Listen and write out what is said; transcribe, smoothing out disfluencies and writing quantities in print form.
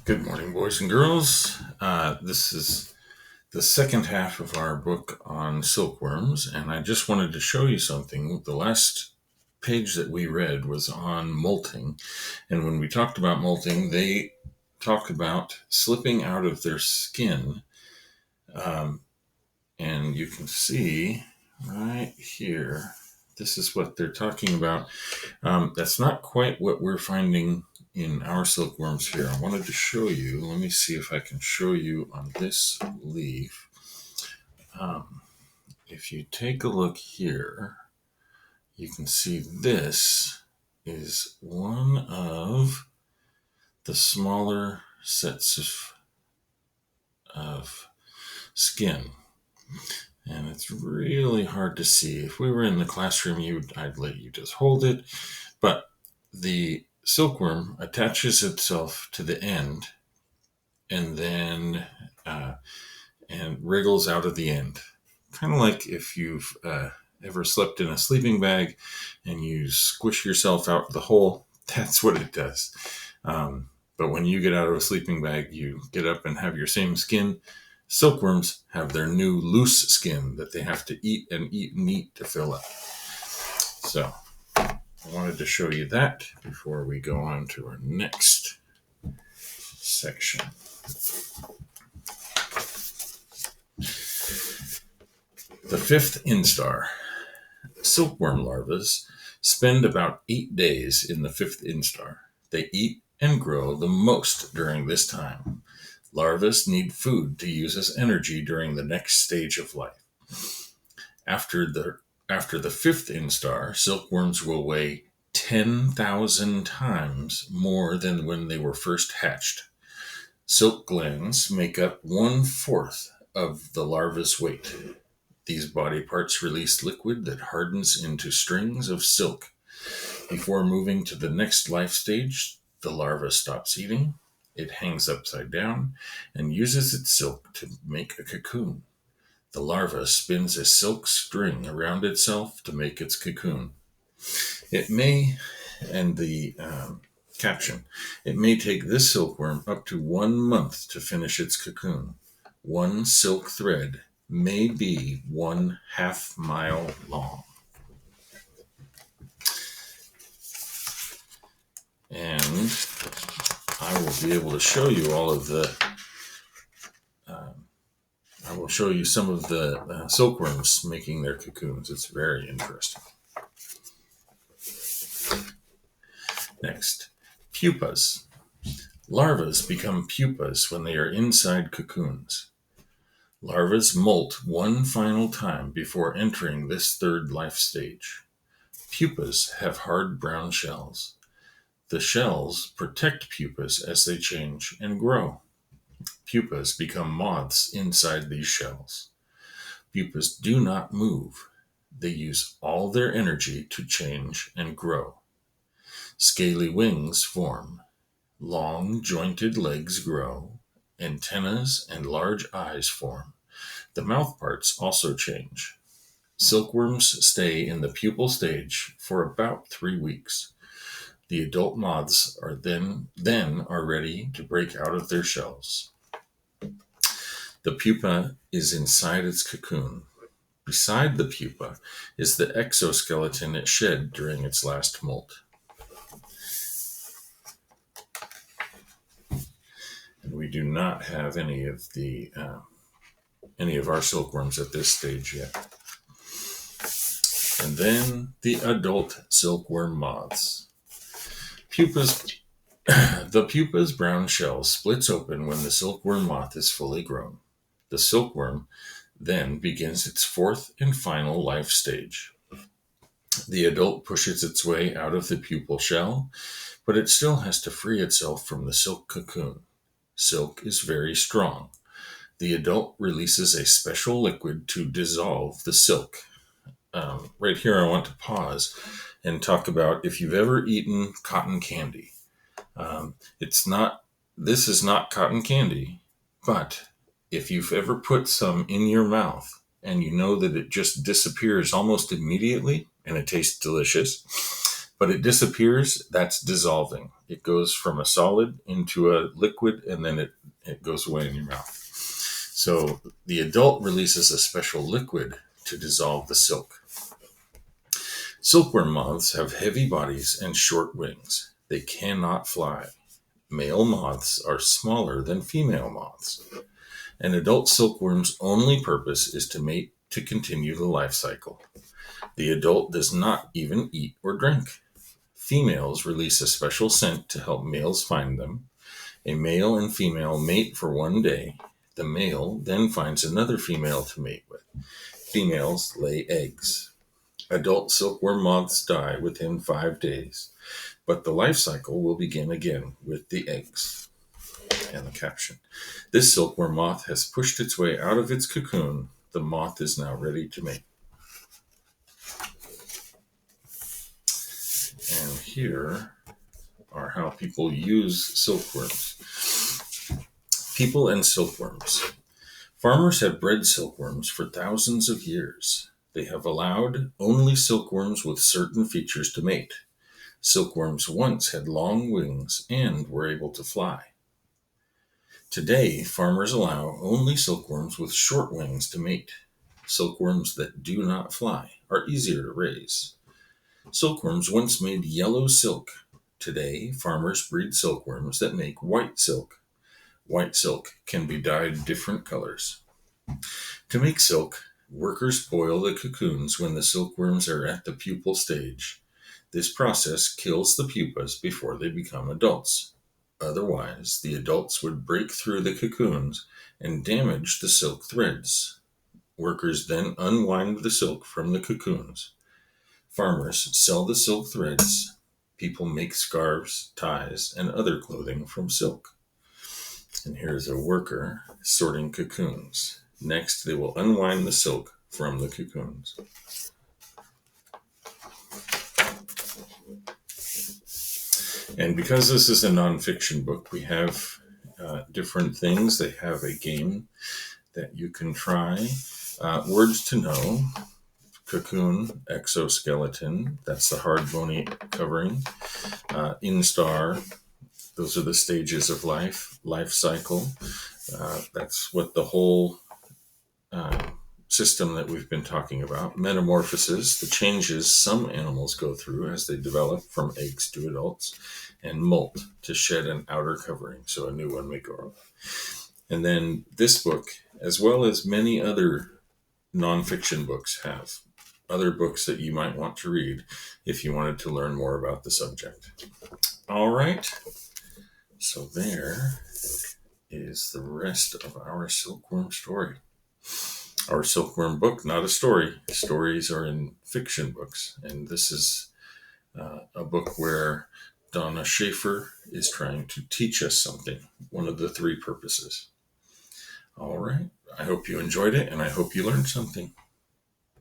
Good morning, boys and girls. This is the second half of our book on silkworms, and I just wanted to show you something. The last page that we read was on molting, and when we talked about molting, they talk about slipping out of their skin, um, and you can see right here. This is what they're talking about. That's not quite what we're finding in our silkworms here. I wanted to show you. Let me see if I can show you on this leaf. Um, if you take a look here, you can see this is one of the smaller sets of skin. And it's really hard to see. If we were in the classroom, I'd let you just hold it. But the silkworm attaches itself to the end and then and wriggles out of the end. Kind of like if you've ever slept in a sleeping bag and you squish yourself out the hole, that's what it does. But when you get out of a sleeping bag, you get up and have your same skin. Silkworms have their new loose skin that they have to eat and eat to fill up. So I wanted to show you that before we go on to our next section. The fifth instar. Silkworm larvae spend about 8 days in the fifth instar. They eat and grow the most during this time. Larvae need food to use as energy during the next stage of life. After the fifth instar, silkworms will weigh 10,000 times more than when they were first hatched. Silk glands make up 1/4 of the larva's weight. These body parts release liquid that hardens into strings of silk. Before moving to the next life stage, the larva stops eating. It hangs upside down and uses its silk to make a cocoon. The larva spins a silk string around itself to make its cocoon. It may, and the caption, it may take this silkworm up to 1 month to finish its cocoon. One silk thread may be 1/2 mile long. And I will be able to show you all of the I will show you some of the silkworms making their cocoons. It's very interesting. Next, pupas. Larvae become pupas when they are inside cocoons. Larvae molt one final time before entering this third life stage. Pupas have hard brown shells. The shells protect pupas as they change and grow. Pupas become moths inside these shells. Pupas do not move. They use all their energy to change and grow. Scaly wings form. Long, jointed legs grow. Antennas and large eyes form. The mouth parts also change. Silkworms stay in the pupal stage for about 3 weeks. The adult moths are then are ready to break out of their shells. The pupa is inside its cocoon. Beside the pupa is the exoskeleton it shed during its last molt. And we do not have any of our silkworms at this stage yet. And then the adult silkworm moths. The pupa's brown shell splits open when the silkworm moth is fully grown. The silkworm then begins its fourth and final life stage. The adult pushes its way out of the pupal shell, but it still has to free itself from the silk cocoon. Silk is very strong. The adult releases a special liquid to dissolve the silk. Right here, I want to pause and talk about if you've ever eaten cotton candy. This is not cotton candy, but if you've ever put some in your mouth and you know that it just disappears almost immediately and it tastes delicious, but it disappears. That's dissolving. It goes from a solid into a liquid, and then it goes away in your mouth. So the adult releases a special liquid to dissolve the silk. Silkworm moths have heavy bodies and short wings. They cannot fly. Male moths are smaller than female moths. An adult silkworm's only purpose is to mate to continue the life cycle. The adult does not even eat or drink. Females release a special scent to help males find them. A male and female mate for one day. The male then finds another female to mate with. Females lay eggs. Adult silkworm moths die within 5 days, but the life cycle will begin again with the eggs. And the caption: this silkworm moth has pushed its way out of its cocoon. The moth is now ready to mate. And here are how people use silkworms. People and silkworms. Farmers have bred silkworms for thousands of years. They have allowed only silkworms with certain features to mate. Silkworms once had long wings and were able to fly. Today, farmers allow only silkworms with short wings to mate. Silkworms that do not fly are easier to raise. Silkworms once made yellow silk. Today, farmers breed silkworms that make white silk. White silk can be dyed different colors. To make silk, workers boil the cocoons when the silkworms are at the pupal stage. This process kills the pupas before they become adults. Otherwise, the adults would break through the cocoons and damage the silk threads. Workers then unwind the silk from the cocoons. Farmers sell the silk threads. People make scarves, ties, and other clothing from silk. And here's a worker sorting cocoons. Next, they will unwind the silk from the cocoons. And because this is a nonfiction book, we have different things. They have a game that you can try. Words to know: cocoon, exoskeleton, that's the hard bony covering. Instar, those are the stages of life cycle. That's what the whole system that we've been talking about. Metamorphosis, the changes some animals go through as they develop from eggs to adults. And molt, to shed an outer covering so a new one may grow. And then this book, as well as many other nonfiction books, have other books that you might want to read if you wanted to learn more about the subject. All right, so there is the rest of our silkworm story. Our silkworm book, not a story. Stories are in fiction books, and this is a book where Donna Schaefer is trying to teach us something, one of the 3 purposes. All right, I hope you enjoyed it, and I hope you learned something.